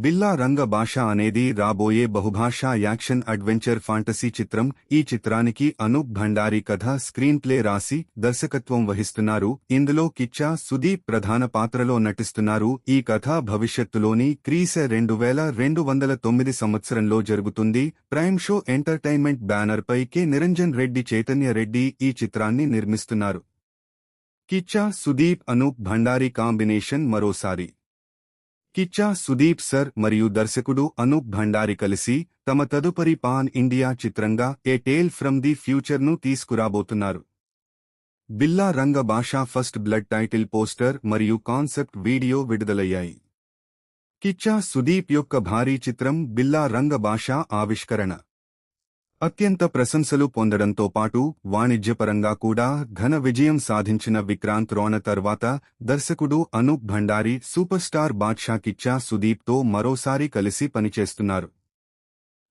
బిల్లా రంగ భాష అనేది రాబోయే బహుభాషా యాక్షన్ అడ్వెంచర్ ఫాంటసీ చిత్రం. ఈ చిత్రానికి అనూప్ భండారీ కథ, స్క్రీన్ ప్లే రాసి దర్శకత్వం వహిస్తున్నారు. ఇందులో కిచ్చా సుదీప్ ప్రధాన పాత్రలో నటిస్తున్నారు. ఈ కథ భవిష్యత్తులోని క్రీస 2209 సంవత్సరంలో జరుగుతుంది. ప్రైమ్ షో ఎంటర్టైన్మెంట్ బ్యానర్ పై కె నిరంజన్ రెడ్డి, చైతన్య రెడ్డి ఈ చిత్రాన్ని నిర్మిస్తున్నారు. కిచ్చా సుదీప్ అనూప్ భండారీ కాంబినేషన్ మరోసారి. కిచ్చా సుదీప్ సర్ మరియు దర్శకుడు అనూప్ భండారీ కలిసి తమ తదుపరి పాన్ ఇండియా చిత్రంగా ఏ టేల్ ఫ్రమ్ ది ఫ్యూచర్ను తీసుకురాబోతున్నారు. బిల్లా రంగ భాషా ఫస్ట్ బ్లడ్ టైటిల్ పోస్టర్ మరియు కాన్సెప్ట్ వీడియో విడుదలయ్యాయి. కిచ్చా సుదీప్ యొక్క భారీ చిత్రం బిల్లా రంగ భాషా ఆవిష్కరణ అత్యంత ప్రశంసలు పొందడంతో పాటు వాణిజ్యపరంగా కూడా ఘన విజయం సాధించిన విక్రాంత్ రోణ తర్వాత దర్శకుడు అనూప్ భండారీ సూపర్ స్టార్ బాద్షా కిచ్చా సుదీప్తో మరోసారి కలిసి పనిచేస్తున్నారు.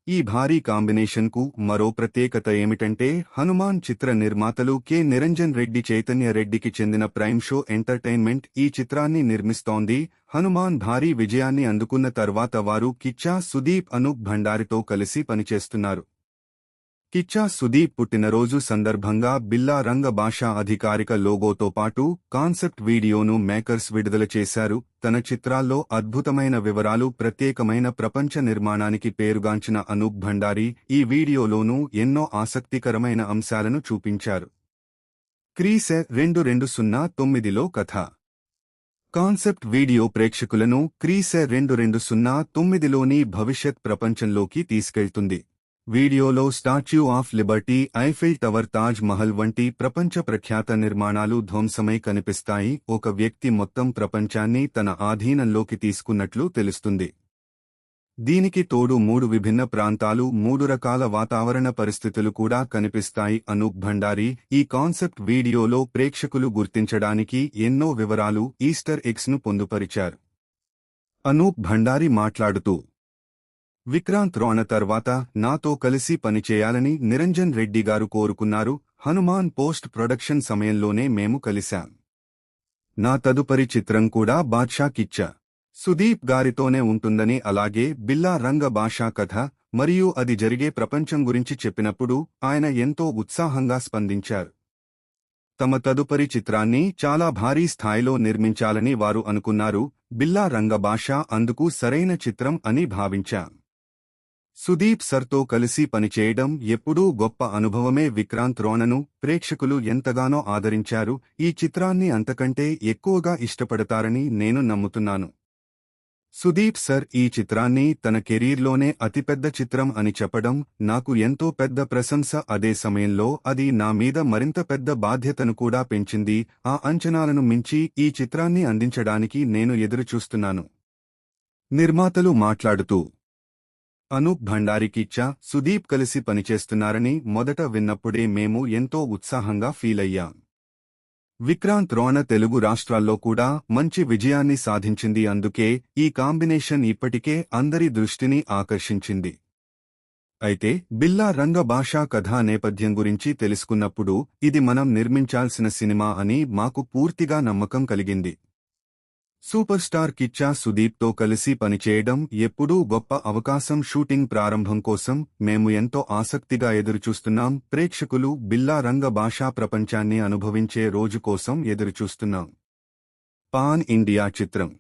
ఈ భారీ కాంబినేషన్కు మరో ప్రత్యేకత ఏమిటంటే హనుమాన్ చిత్ర నిర్మాతలు కె నిరంజన్ రెడ్డి, చైతన్య రెడ్డికి చెందిన ప్రైమ్ షో ఎంటర్టైన్మెంట్ ఈ చిత్రాన్ని నిర్మిస్తోంది. హనుమాన్ భారీ విజయాన్ని అందుకున్న తర్వాత వారు కిచ్చా సుదీప్ అనూప్ భండారీతో కలిసి పనిచేస్తున్నారు. కిచ్చా సుదీప్ పుట్టినరోజు సందర్భంగా బిల్లా రంగ భాషా అధికారిక లోగోతో పాటు కాన్సెప్ట్ వీడియోను మేకర్స్ విడుదల చేశారు. తన చిత్రాల్లో అద్భుతమైన వివరాలు, ప్రత్యేకమైన ప్రపంచ నిర్మాణానికి పేరుగాంచిన అనూప్ భండారీ ఈ వీడియోలోనూ ఎన్నో ఆసక్తికరమైన అంశాలను చూపించారు. క్రీస 2209లో కథ. కాన్సెప్ట్ వీడియో ప్రేక్షకులను క్రీస 2209లోని భవిష్యత్ ప్రపంచంలోకి తీసుకెళ్తుంది. వీడియోలో statue of Liberty, Eiffel tower, Taj Mahal వంటి ప్రపంచ ప్రఖ్యాత నిర్మాణాలు ధ్వంసమై కనిపిస్తాయి. ఒక వ్యక్తి మొత్తం ప్రపంచాన్ని తన ఆధీనంలోకి తీసుకున్నట్లు తెలుస్తుంది. దీనికి తోడు 3 విభిన్న ప్రాంతాలు, 3 రకాల వాతావరణ పరిస్థితులు కూడా కనిపిస్తాయి. అనూప్ భండారీ ఈ కాన్సెప్ట్ వీడియోలో ప్రేక్షకులు గుర్తించడానికి ఎన్నో వివరాలు, ఈస్టర్ ఎగ్స్ను పొందుపరిచారు. అనూప్ భండారీ మాట్లాడుతూ, విక్రాంత్ రోణ తర్వాత నాతో కలిసి పనిచేయాలని నిరంజన్ రెడ్డి గారు కోరుకున్నారు. హనుమాన్ పోస్ట్ ప్రొడక్షన్ సమయంలోనే మేము కలిశాం. నా తదుపరి చిత్రం కూడా బాద్షా కిచ్చా సుదీప్ గారితోనే ఉంటుందని, అలాగే బిల్లా రంగ భాషా కథ మరియు అది జరిగే ప్రపంచం గురించి చెప్పినప్పుడు ఆయన ఎంతో ఉత్సాహంగా స్పందించారు. తమ తదుపరి చిత్రాన్ని చాలా భారీ స్థాయిలో నిర్మించాలని వారు అనుకున్నారు. బిల్లా రంగ భాష అందుకు సరైన చిత్రం అని భావించాం. సుదీప్ సర్తో కలిసి పనిచేయడం ఎప్పుడూ గొప్ప అనుభవమే. విక్రాంత్ రోణను ప్రేక్షకులు ఎంతగానో ఆదరించారు. ఈ చిత్రాన్ని అంతకంటే ఎక్కువగా ఇష్టపడతారని నేను నమ్ముతున్నాను. సుదీప్ సర్ ఈ చిత్రాన్ని తన కెరీర్లోనే అతిపెద్ద చిత్రం అని చెప్పడం నాకు ఎంతో పెద్ద ప్రశంస. అదే సమయంలో అది నా మీద మరింత పెద్ద బాధ్యతను కూడా పెంచింది. ఆ అంచనాలను మించి ఈ చిత్రాన్ని అందించడానికి నేను ఎదురుచూస్తున్నాను. నిర్మాతలు మాట్లాడుతూ, అనూప్ భండారీ, కిచ్చా సుదీప్ కలిసి పనిచేస్తున్నారని మొదట విన్నప్పుడే మేము ఎంతో ఉత్సాహంగా ఫీలయ్యాం. విక్రాంత్ రోణ తెలుగు రాష్ట్రాల్లో కూడా మంచి విజయాన్ని సాధించింది. అందుకే ఈ కాంబినేషన్ ఇప్పటికే అందరి దృష్టిని ఆకర్షించింది. అయితే బిల్లా రంగ భాషా కథా నేపథ్యం గురించి తెలుసుకున్నప్పుడు ఇది మనం నిర్మించాల్సిన సినిమా అని మాకు పూర్తిగా నమ్మకం కలిగింది. సూపర్ స్టార్ కిచ్చా సుదీప్తో కలిసి పనిచేయడం ఎప్పుడూ గొప్ప అవకాశం. షూటింగ్ ప్రారంభం కోసం మేము ఎంతో ఆసక్తిగా ఎదురుచూస్తున్నాం. ప్రేక్షకులు బిల్లా రంగ భాషా ప్రపంచాన్ని అనుభవించే రోజు కోసం ఎదురుచూస్తున్నాం. పాన్ ఇండియా చిత్రం.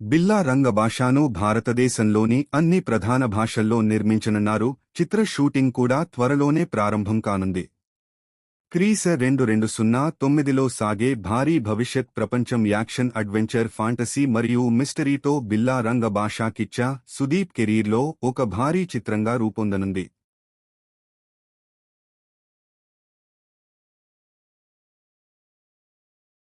బిల్లా రంగ భాషాను భారతదేశంలోని అన్ని ప్రధాన భాషల్లో నిర్మించనున్నారు. చిత్ర షూటింగ్ కూడా త్వరలోనే ప్రారంభం కానుంది. క్రీస 2209లో సాగే భారీ భవిష్యత్ ప్రపంచం యాక్షన్ అడ్వెంచర్ ఫాంటసీ మరియు మిస్టరీతో బిల్లా రంగ భాషా కిచ్చా సుదీప్ కెరీర్లో ఒక భారీ చిత్రంగా రూపొందనుంది.